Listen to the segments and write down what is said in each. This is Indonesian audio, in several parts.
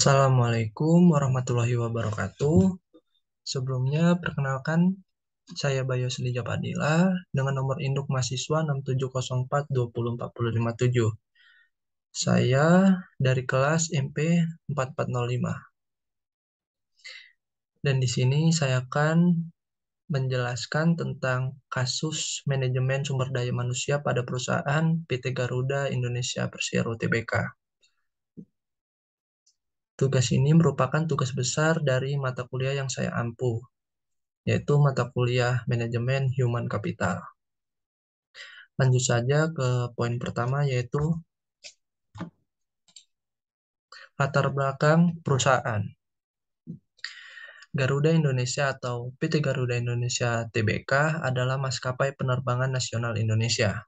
Assalamualaikum warahmatullahi wabarakatuh. Sebelumnya, perkenalkan, saya Bayo Selija Padilla dengan nomor induk mahasiswa 6704204057. Saya dari kelas MP 4405. Dan di sini saya akan menjelaskan tentang kasus manajemen sumber daya manusia pada perusahaan PT Garuda Indonesia Persero Tbk. Tugas ini merupakan tugas besar dari mata kuliah yang saya ampuh, yaitu mata kuliah Manajemen Human Capital. Lanjut saja ke poin pertama, yaitu latar belakang perusahaan. Garuda Indonesia atau PT Garuda Indonesia Tbk adalah maskapai penerbangan nasional Indonesia.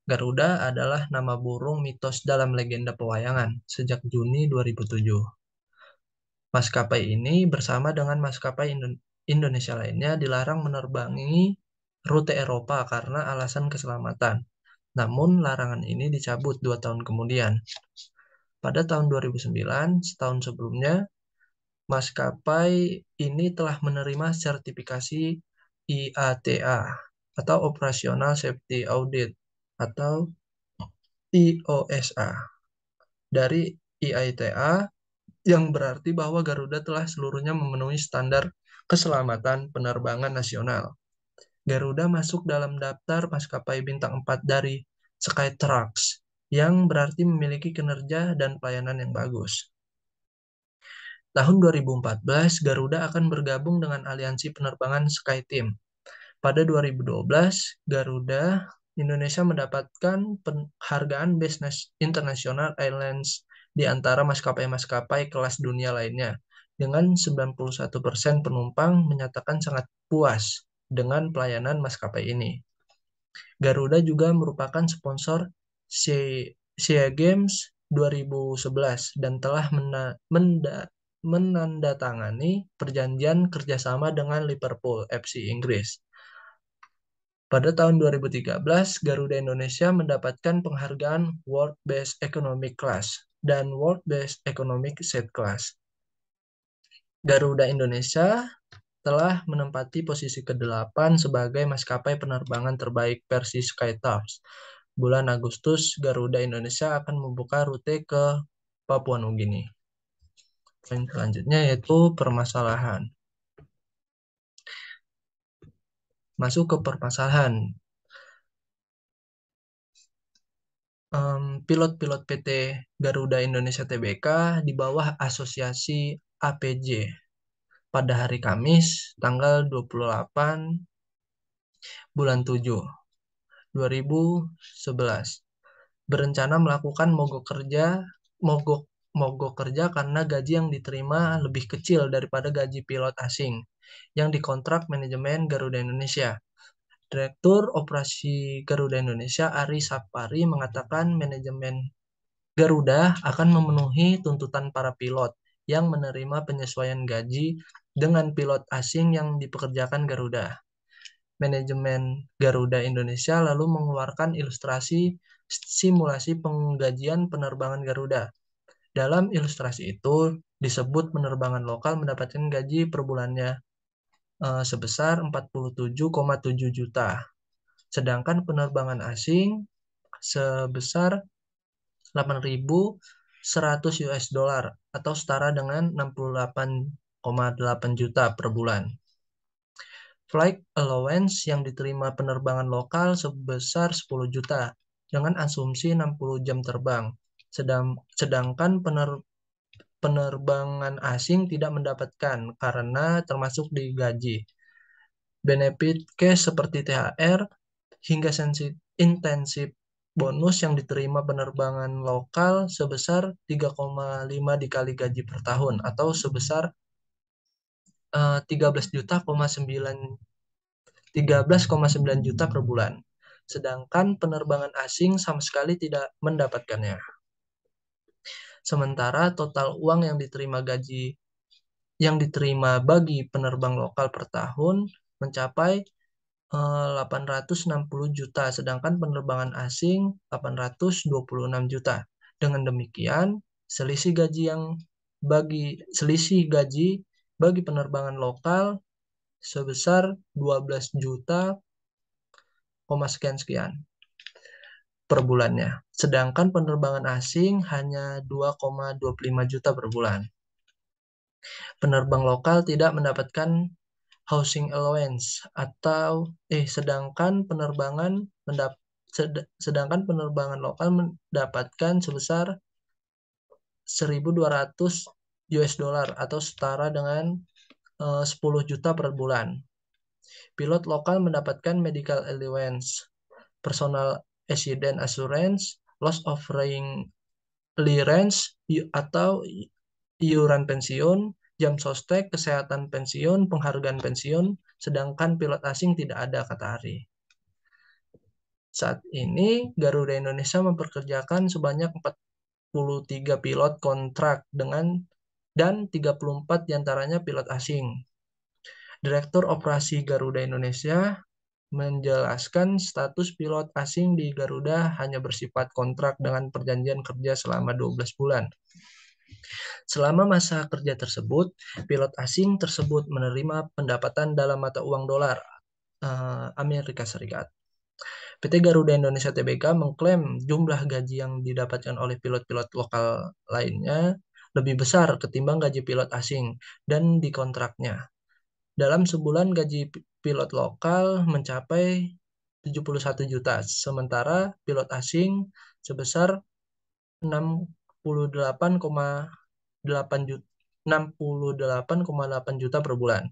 Garuda adalah nama burung mitos dalam legenda pewayangan sejak Juni 2007. Maskapai ini bersama dengan maskapai Indonesia lainnya dilarang menerbangi rute Eropa karena alasan keselamatan. Namun larangan ini dicabut 2 tahun kemudian. Pada tahun 2009, setahun sebelumnya, maskapai ini telah menerima sertifikasi IATA atau Operational Safety Audit atau IOSA dari IATA, yang berarti bahwa Garuda telah seluruhnya memenuhi standar keselamatan penerbangan nasional. Garuda masuk dalam daftar maskapai bintang 4 dari Skytrax, yang berarti memiliki kinerja dan pelayanan yang bagus. Tahun 2014, Garuda akan bergabung dengan aliansi penerbangan SkyTeam. Pada 2012, Garuda Indonesia mendapatkan penghargaan Best International Airlines di antara maskapai-maskapai kelas dunia lainnya, dengan 91% penumpang menyatakan sangat puas dengan pelayanan maskapai ini. Garuda juga merupakan sponsor SEA Games 2011 dan telah menandatangani perjanjian kerjasama dengan Liverpool FC Inggris. Pada tahun 2013, Garuda Indonesia mendapatkan penghargaan World Best Economic Class dan World Best Economic Seat Class. Garuda Indonesia telah menempati posisi ke-8 sebagai maskapai penerbangan terbaik versi Skytrax. Bulan Agustus, Garuda Indonesia akan membuka rute ke Papua Nugini. Poin selanjutnya yaitu permasalahan. Masuk ke permasalahan. Pilot-pilot PT Garuda Indonesia Tbk di bawah asosiasi APJ pada hari Kamis tanggal 28 bulan 7 2011 berencana melakukan mogok kerja karena gaji yang diterima lebih kecil daripada gaji pilot asing yang dikontrak manajemen Garuda Indonesia. Direktur Operasi Garuda Indonesia Ari Sapari mengatakan manajemen Garuda akan memenuhi tuntutan para pilot yang menerima penyesuaian gaji dengan pilot asing yang dipekerjakan Garuda. Manajemen Garuda Indonesia lalu mengeluarkan ilustrasi simulasi penggajian penerbangan Garuda. Dalam ilustrasi itu disebut penerbangan lokal mendapatkan gaji per bulannya sebesar 47,7 juta. Sedangkan penerbangan asing sebesar 8.100 US dollar atau setara dengan 68,8 juta per bulan. Flight allowance yang diterima penerbangan lokal sebesar 10 juta dengan asumsi 60 jam terbang. Sedangkan penerbangan asing tidak mendapatkan karena termasuk di gaji. Benefit cash seperti THR hingga intensif bonus yang diterima penerbangan lokal sebesar 3,5 dikali gaji per tahun atau sebesar 13,9 juta per bulan. Sedangkan penerbangan asing sama sekali tidak mendapatkannya. Sementara total uang yang diterima bagi penerbang lokal per tahun mencapai 860 juta, sedangkan penerbangan asing 826 juta. Dengan demikian, selisih gaji yang bagi selisih gaji bagi penerbangan lokal sebesar 12 juta, sekian per bulannya. Sedangkan penerbangan asing hanya 2,25 juta per bulan. Penerbang lokal tidak mendapatkan housing allowance atau sedangkan penerbangan lokal mendapatkan sebesar 1.200 US dollar atau setara dengan 10 juta per bulan. Pilot lokal mendapatkan medical allowance, personal accident assurance, loss of clearance atau iuran pensiun, jam sostek, kesehatan pensiun, penghargaan pensiun, sedangkan pilot asing tidak ada, kata Ari. Saat ini Garuda Indonesia memperkerjakan sebanyak 43 pilot kontrak dan 34 diantaranya pilot asing. Direktur Operasi Garuda Indonesia menjelaskan status pilot asing di Garuda hanya bersifat kontrak dengan perjanjian kerja selama 12 bulan. Selama masa kerja tersebut, pilot asing tersebut menerima pendapatan dalam mata uang dolar Amerika Serikat. PT Garuda Indonesia Tbk mengklaim jumlah gaji yang didapatkan oleh pilot-pilot lokal lainnya lebih besar ketimbang gaji pilot asing dan dikontraknya. Dalam sebulan gaji pilot lokal mencapai 71 juta, sementara pilot asing sebesar 68,8 juta per bulan.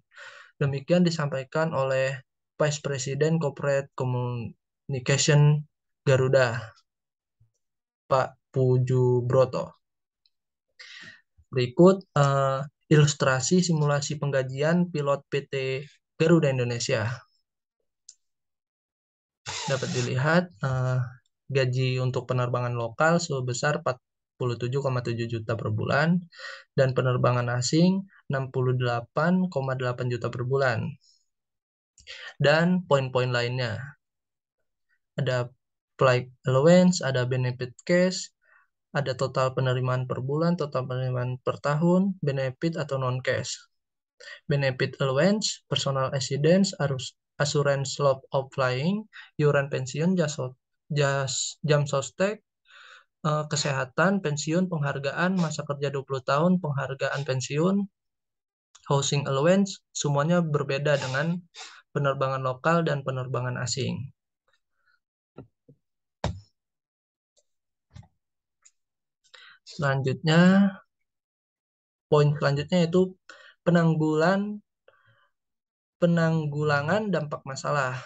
Demikian disampaikan oleh Vice President Corporate Communication Garuda, Pak Pujubroto. Berikut ilustrasi simulasi penggajian pilot PT Garuda Indonesia. Dapat dilihat gaji untuk penerbangan lokal sebesar 47,7 juta per bulan dan penerbangan asing 68,8 juta per bulan. Dan poin-poin lainnya. Ada flight allowance, ada benefit cash, ada total penerimaan per bulan, total penerimaan per tahun, benefit atau non-cash. Benefit allowance, personal accidents, assurance loss of flying, iuran pensiun, jam sostek, kesehatan, pensiun, penghargaan, masa kerja 20 tahun, penghargaan pensiun, housing allowance, semuanya berbeda dengan penerbangan lokal dan penerbangan asing. Selanjutnya, poin selanjutnya yaitu penanggulangan dampak masalah.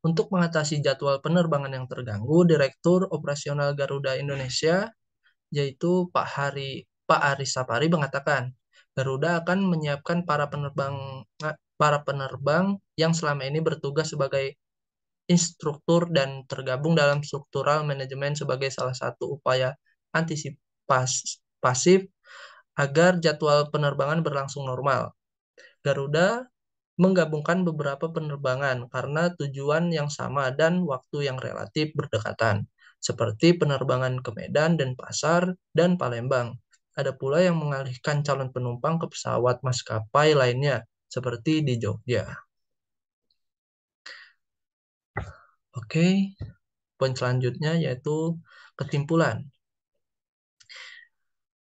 Untuk mengatasi jadwal penerbangan yang terganggu, Direktur Operasional Garuda Indonesia, yaitu Pak Aris Sapari mengatakan, Garuda akan menyiapkan para penerbang yang selama ini bertugas sebagai instruktur dan tergabung dalam struktural manajemen sebagai salah satu upaya pasif agar jadwal penerbangan berlangsung normal. Garuda menggabungkan beberapa penerbangan karena tujuan yang sama dan waktu yang relatif berdekatan, seperti penerbangan ke Medan, Denpasar, dan Palembang. Ada pula yang mengalihkan calon penumpang ke pesawat maskapai lainnya, seperti di Jogja. Oke, poin selanjutnya yaitu kesimpulan.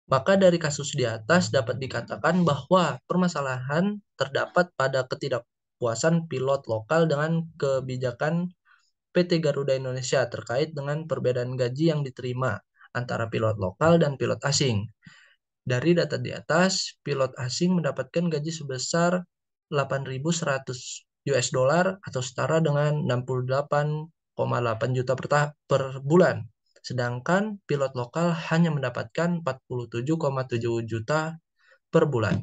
Maka dari kasus di atas dapat dikatakan bahwa permasalahan terdapat pada ketidakpuasan pilot lokal dengan kebijakan PT Garuda Indonesia terkait dengan perbedaan gaji yang diterima antara pilot lokal dan pilot asing. Dari data di atas, pilot asing mendapatkan gaji sebesar 8.100 US dollar atau setara dengan 68,8 juta per bulan. Sedangkan pilot lokal hanya mendapatkan 47,7 juta per bulan.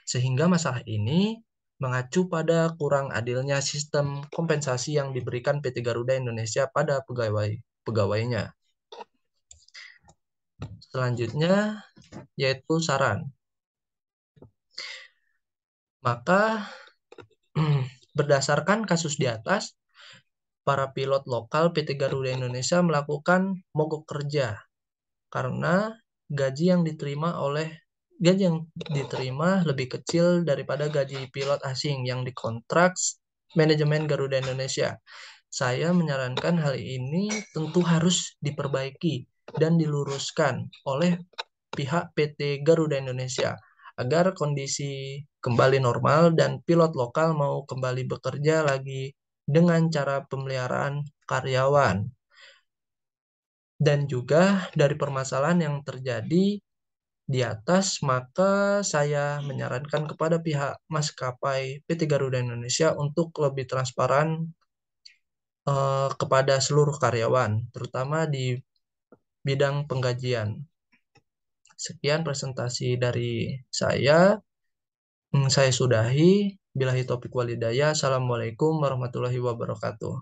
Sehingga masalah ini mengacu pada kurang adilnya sistem kompensasi yang diberikan PT Garuda Indonesia pada pegawainya. Selanjutnya yaitu saran. Maka berdasarkan kasus di atas, para pilot lokal PT Garuda Indonesia melakukan mogok kerja karena gaji yang diterima oleh gaji yang diterima lebih kecil daripada gaji pilot asing yang dikontrak manajemen Garuda Indonesia. Saya menyarankan hal ini tentu harus diperbaiki dan diluruskan oleh pihak PT Garuda Indonesia agar kondisi kembali normal dan pilot lokal mau kembali bekerja lagi dengan cara pemeliharaan karyawan. Dan juga dari permasalahan yang terjadi di atas, maka saya menyarankan kepada pihak maskapai PT Garuda Indonesia untuk lebih transparan kepada seluruh karyawan, terutama di bidang penggajian. Sekian presentasi dari saya. Saya sudahi. Billahi taufiq walhidayah. Assalamualaikum warahmatullahi wabarakatuh.